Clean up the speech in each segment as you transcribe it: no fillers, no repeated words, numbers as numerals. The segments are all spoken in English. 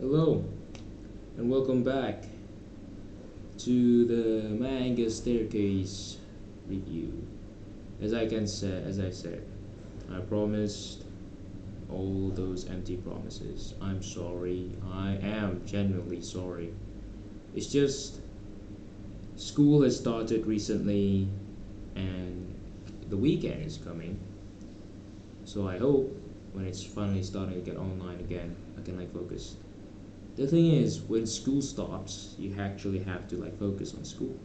Hello, and welcome back to the Manga Staircase review. As I said, I promised all those empty promises. I'm sorry. I am genuinely sorry. It's just school has started recently, and the weekend is coming. So I hope when it's finally starting to get online again, I can focus. The thing is, when school stops, you actually have to focus on school.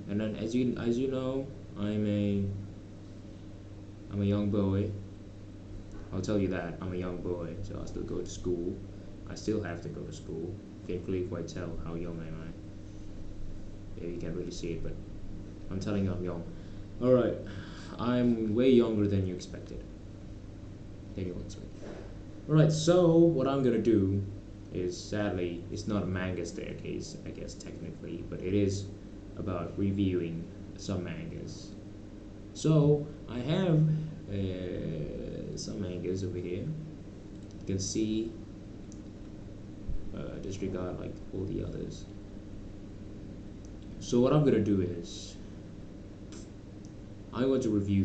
And then, as you know, I'm a young boy. I'll tell you that I'm a young boy, so I still go to school. I still have to go to school. You can't really quite tell how young am I. Yeah, you can't really see it, but I'm telling you I'm young. All right, I'm way younger than you expected. All right, so what I'm gonna do is, sadly, it's not a manga staircase, I guess technically, but it is about reviewing some mangas. So I have some mangas over here. You can see, disregard all the others. So what I'm gonna do is, I want to review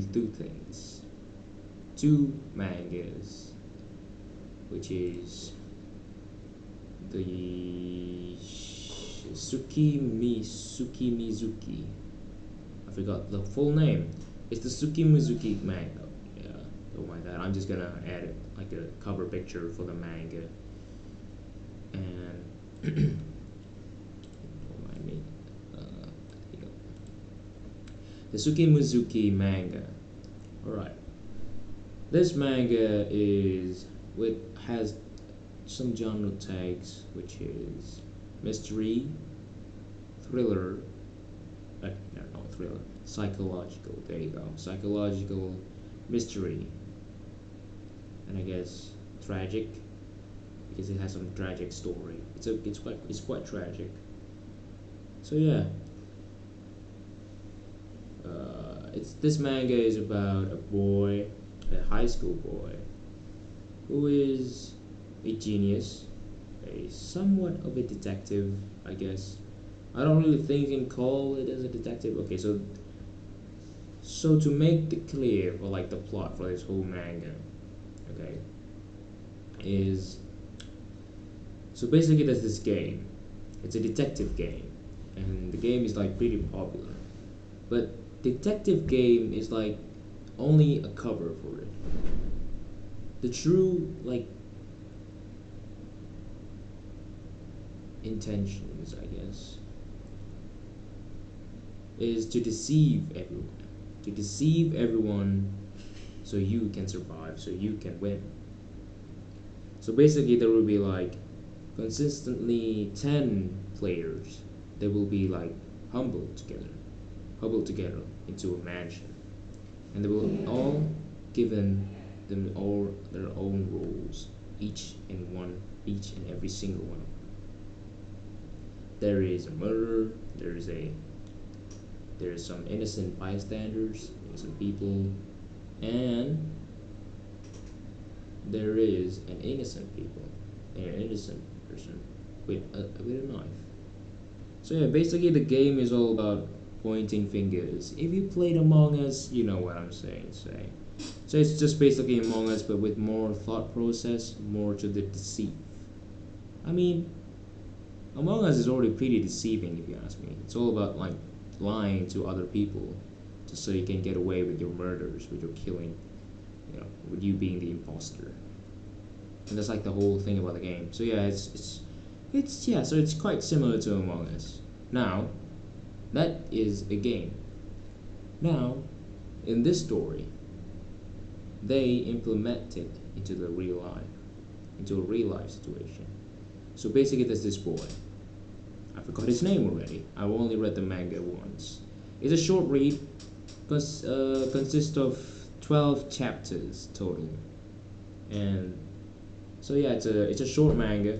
two mangas, which is the Tsukimizuki. I forgot the full name. It's the Tsukimizuki manga. Yeah, don't mind that. I'm just gonna add it a cover picture for the manga. And don't mind me. Here you go. The Tsukimizuki manga. All right. This manga has some genre tags, which is mystery, thriller, psychological. There you go, psychological, mystery, and I guess tragic, because it has some tragic story. It's quite tragic. So yeah, this manga is about a boy, a high school boy, who is a genius, a somewhat of a detective, I guess. I don't really think you can call it as a detective. Okay, so to make it clear for the plot for this whole manga, okay, is so basically there's this game. It's a detective game, and the game is pretty popular. But detective game is only a cover for it. The true intentions, I guess, is to deceive everyone. To deceive everyone so you can survive, so you can win. So basically there will be consistently 10 players. They will be humbled together into a mansion. And they will all given them all their own roles, each and every single one. There is a murderer, there is some innocent bystanders, innocent people, and there is an innocent person with a knife. So yeah, basically the game is all about pointing fingers. If you played Among Us, you know what I'm saying. So it's just basically Among Us, but with more thought process, more to the deceit. I mean, Among Us is already pretty deceiving, if you ask me. It's all about lying to other people just so you can get away with your murders, with your killing, with you being the imposter. And that's the whole thing about the game. So yeah, so it's quite similar to Among Us. Now, that is a game. Now, in this story, they implement it into a real life situation. So basically there's this boy. I forgot his name already. I've only read the manga once. It's a short read, consists of 12 chapters total. And so yeah, it's a short manga,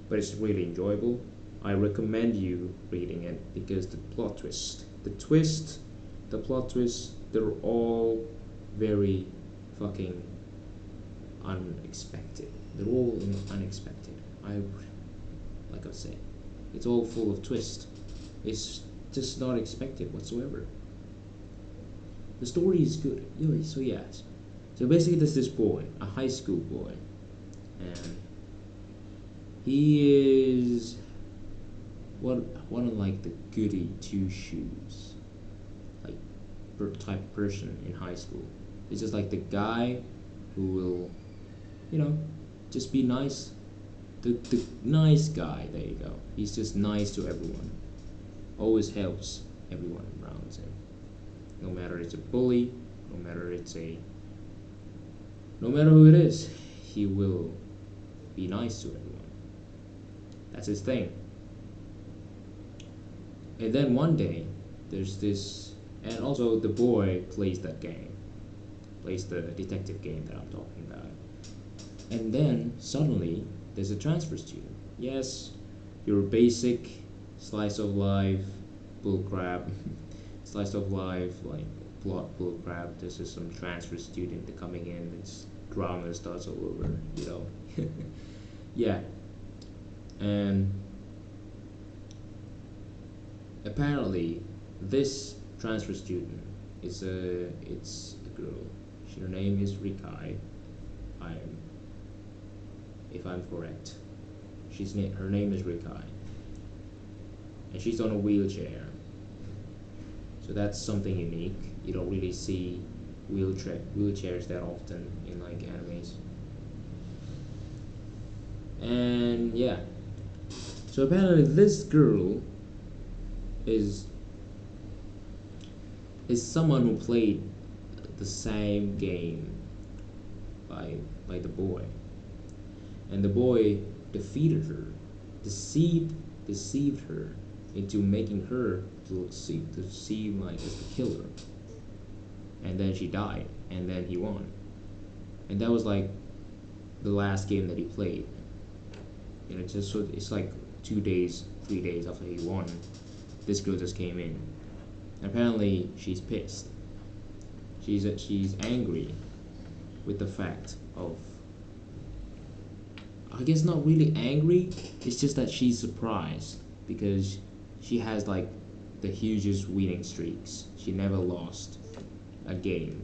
but it's really enjoyable. I recommend you reading it because the plot twist, they're all very fucking unexpected. They're all unexpected. I like I said, it's all full of twist. It's just not expected whatsoever. The story is good. So yes. So basically, there's this boy, a high school boy, and he is one of like the goody two shoes, like type of person in high school. It's just like the guy who will, you know, just be nice. The nice guy. There you go. He's just nice to everyone. Always helps everyone around him. No matter it's a bully, no matter no matter who it is, he will be nice to everyone. That's his thing. And then one day, there's this, and also the boy plays that game, plays the detective game that I'm talking about. And then suddenly, there's a transfer student. Yes, your basic slice of life bullcrap, slice of life like plot bullcrap. This is some transfer student coming in. It's drama starts all over, you know. Yeah, and apparently this transfer student it's a girl. Her name is Rikai. If I'm correct, her name is Rikai, and she's on a wheelchair. So that's something unique. You don't really see wheelchairs that often in like animes. And yeah, so apparently this girl is someone who played the same game by the boy, and the boy defeated her, deceived her into making her to seem like as the killer, and then she died, and then he won, and that was like the last game that he played. You know, just so it's like 2 days, 3 days after he won, this girl just came in. Apparently, she's pissed. She's angry with the fact of. I guess not really angry. It's just that she's surprised because she has like the hugest winning streaks. She never lost a game.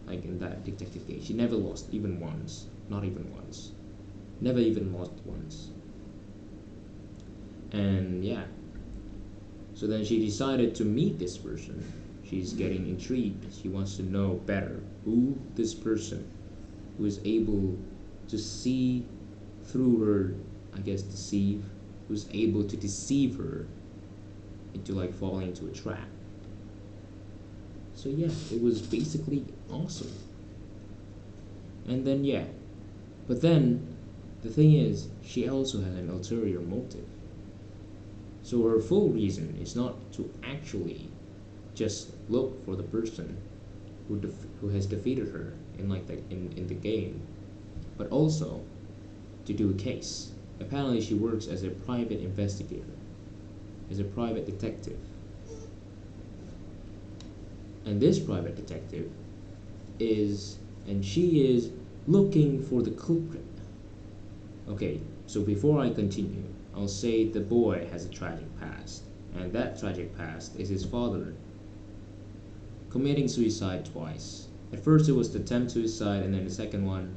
Like in that detective game, she never lost even once. Not even once. Never even lost once. And yeah. So then she decided to meet this person. She's getting intrigued. She wants to know better who this person who is able to see through her, I guess who's able to deceive her into like falling into a trap. So yeah, it was basically awesome. And then yeah, but then the thing is, she also has an ulterior motive. So her full reason is not to actually just look for the person who has defeated her in like in the game, but also to do a case. Apparently, she works as a private investigator, as a private detective, and this private detective she is looking for the culprit. Okay, so before I continue, I'll say the boy has a tragic past, and that tragic past is his father committing suicide twice. At first it was the attempt suicide, and then the second one,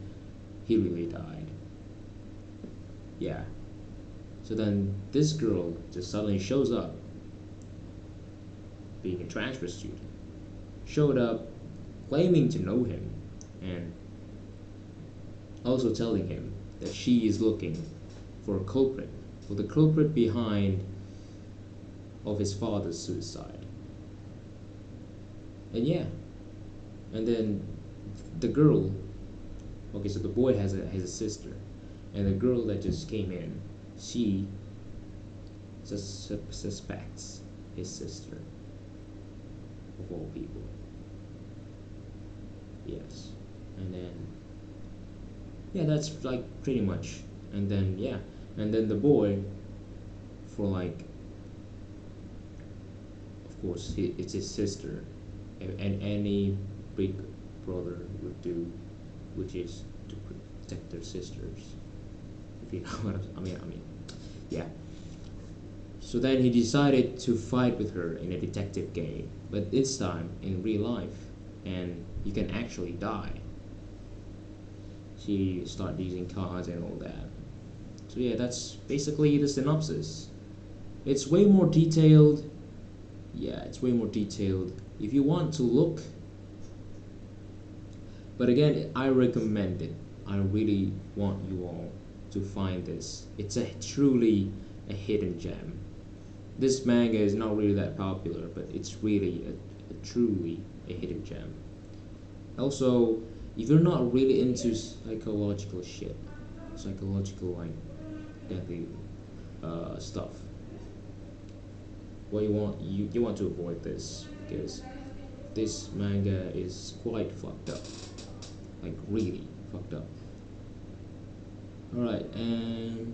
he really died. Yeah. So then this girl just suddenly shows up, being a transfer student, showed up claiming to know him, and also telling him that she is looking for a culprit, for the culprit behind of his father's suicide. And yeah, and then the girl, okay, so the boy has a sister, and the girl that just came in, she suspects his sister, of all people. Yes, and then yeah, that's like pretty much, and then yeah, and then the boy, for like, of course, it's his sister, and any big brother would do, which is to protect their sisters. If you know what I mean, yeah. So then he decided to fight with her in a detective game, but this time in real life, and you can actually die. She started using cards and all that. So yeah, that's basically the synopsis. It's way more detailed. Yeah, it's way more detailed. If you want to look, but again, I recommend it. I really want you all to find this. It's a truly a hidden gem. This manga is not really that popular, but it's really a truly a hidden gem. Also, if you're not really into psychological shit, psychological like deadly stuff, what you want to avoid this, because this manga is quite fucked up, like really fucked up. All right, and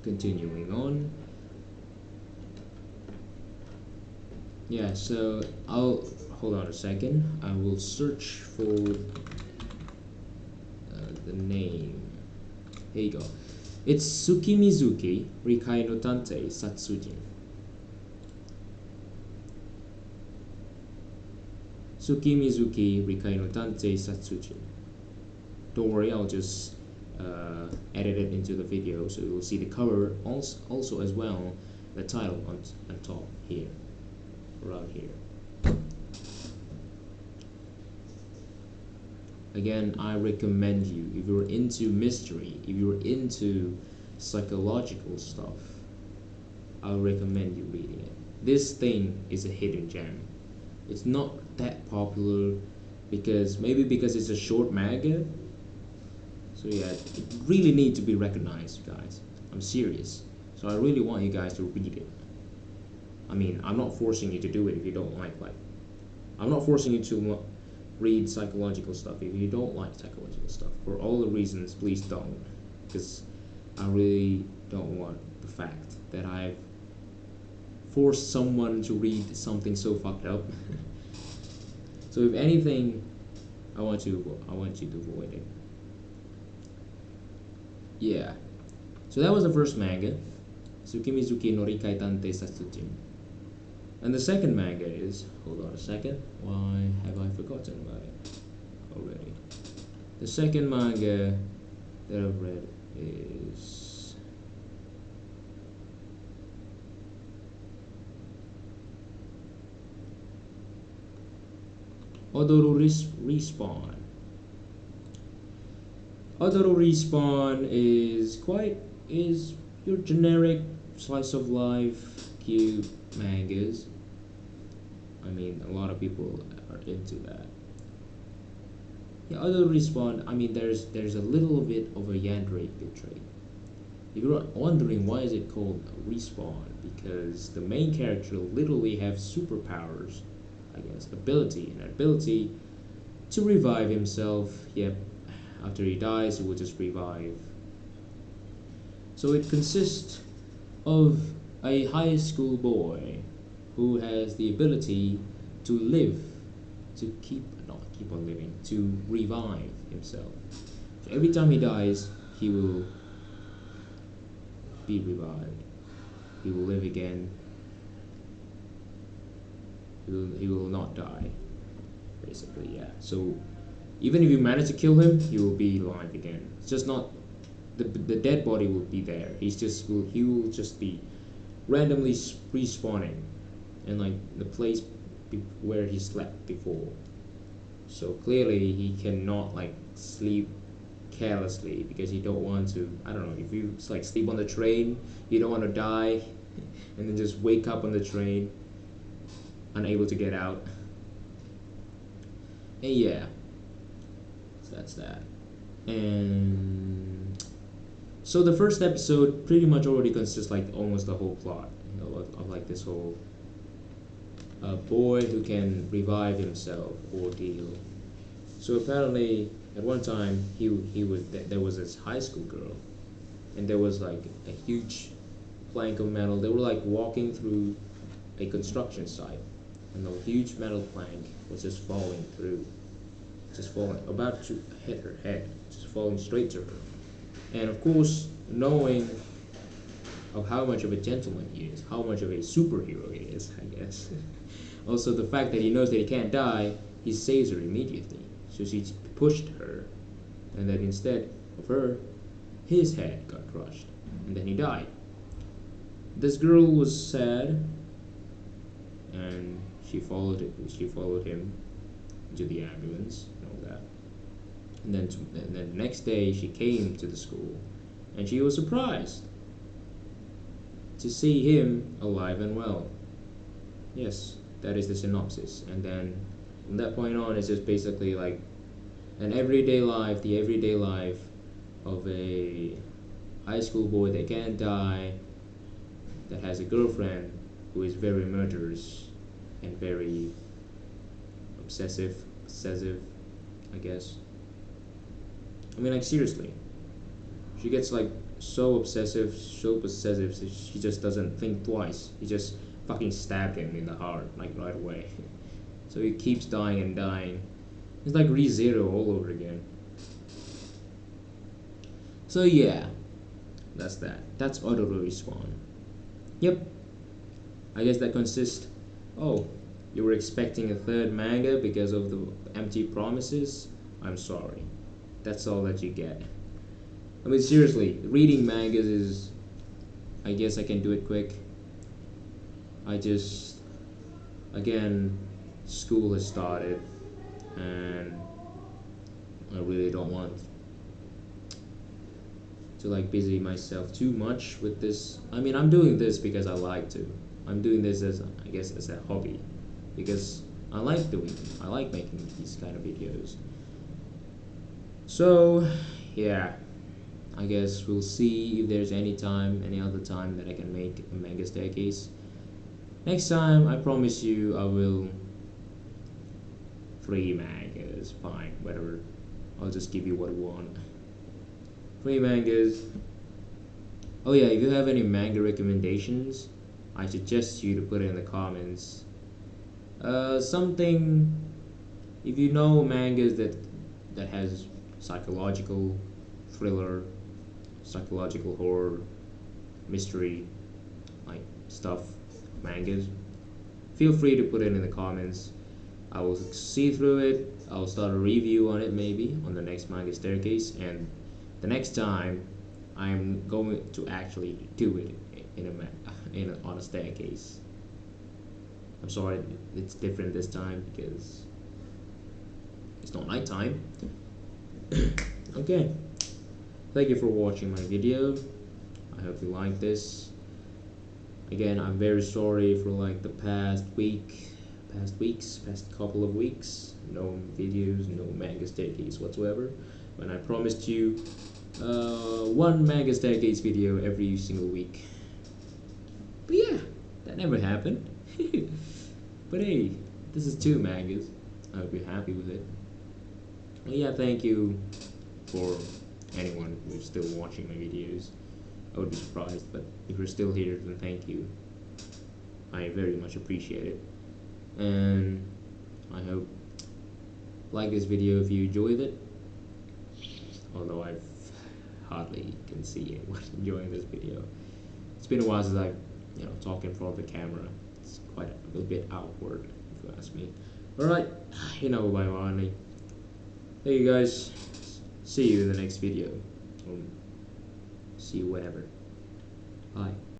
continuing on. Yeah, so I'll hold on a second. I will search for the name. Here you go. It's Tsukimizuki Rikai no Tantei Satsujin. Tsukimizuki Rikai no Tantei Satsujin. Don't worry, I'll just edit it into the video so you'll see the cover also as well, the title on top here. Around here. Again, I recommend you, if you're into mystery, if you're into psychological stuff, I recommend you reading it. This thing is a hidden gem. It's not that popular because it's a short manga. So yeah, it really needs to be recognized, guys. I'm serious. So I really want you guys to read it. I mean, I'm not forcing you to do it if you don't like. I'm not forcing you to read psychological stuff if you don't like psychological stuff. For all the reasons, please don't. Because I really don't want the fact that I've forced someone to read something so fucked up. So if anything, I want you to avoid it. Yeah. So that was the first manga, Tsukimizuki no Rikai Tantei Satsujin. And the second manga is, hold on a second, why have I forgotten about it already? The second manga that I've read is Odoru Respawn. Odoru Respawn is your generic slice of life cute mangas. I mean, a lot of people are into that. Yeah, Odoru Respawn, I mean, there's a little bit of a yandere trait. If you're wondering why is it called Respawn, because the main character literally have superpowers, I guess, an ability to revive himself. Yep, after he dies, he will just revive. So it consists of a high school boy who has the ability to live, to not keep on living, to revive himself. So every time he dies, he will be revived. He will live again. He will not die, basically, yeah. So even if you manage to kill him, he will be alive again. It's just not the dead body will be there. He will just be randomly respawning in like the place where he slept before. So clearly he cannot like sleep carelessly because you don't want to, I don't know, if you like sleep on the train, you don't want to die and then just wake up on the train unable to get out. And yeah, so that's that. And so the first episode pretty much already consists like almost the whole plot, you know, of like this whole boy who can revive himself ordeal. So apparently at one time there was this high school girl, and there was like a huge plank of metal. They were like walking through a construction site, and the huge metal plank was just falling, about to hit her head, just falling straight to her. And of course, knowing of how much of a gentleman he is, how much of a superhero he is, I guess. Also, the fact that he knows that he can't die, he saves her immediately. So she pushed her, and then instead of her, his head got crushed, and then he died. This girl was sad, and she followed him to the ambulance and all that. And then the next day, she came to the school, and she was surprised to see him alive and well. Yes, that is the synopsis. And then from that point on, it's just basically like the everyday life of a high school boy that can't die, that has a girlfriend who is very murderous and very possessive, I guess. I mean, like, seriously. She gets, like, so obsessive, so possessive, so she just doesn't think twice. He just fucking stabbed him in the heart, like, right away. So he keeps dying and dying. It's like ReZero all over again. So yeah, that's that. That's Odoru Respawn. Yep. I guess that consists. Oh, you were expecting a third manga because of the empty promises? I'm sorry. That's all that you get. I mean, seriously, reading mangas is. I guess I can do it quick. I just. Again, school has started, and I really don't want to like busy myself too much with this. I mean, I'm doing this because I like to. I'm doing this as, I guess, as a hobby, because I like doing it. I like making these kind of videos. So yeah, I guess we'll see if there's any other time that I can make a manga staircase. Next time, I promise you, I will 3 mangas, fine, whatever. I'll just give you what you want. 3 mangas. Oh yeah, if you have any manga recommendations, I suggest you to put it in the comments. Something, if you know mangas that has psychological thriller, psychological horror, mystery, like stuff, mangas, feel free to put it in the comments. I will see through it. I'll start a review on it maybe on the next manga staircase, and the next time I'm going to actually do it on a staircase. I'm sorry, it's different this time because it's not nighttime. Okay, thank you for watching my video. I hope you like this. Again, I'm very sorry for like the past couple of weeks, no videos, no manga staircase whatsoever, when I promised you 1 manga staircase video every single week. But yeah, that never happened. But hey, this is 2 mangas. I hope you're happy with it. Well, yeah, thank you for anyone who's still watching my videos. I would be surprised, but if you're still here, then thank you. I very much appreciate it. And I hope like this video if you enjoyed it. Although I hardly can see anyone enjoying this video. It's been a while since I've talked in front of the camera. It's quite a little bit awkward, if you ask me. Alright, bye bye. Hey you guys, see you in the next video. Or see you whenever. Bye.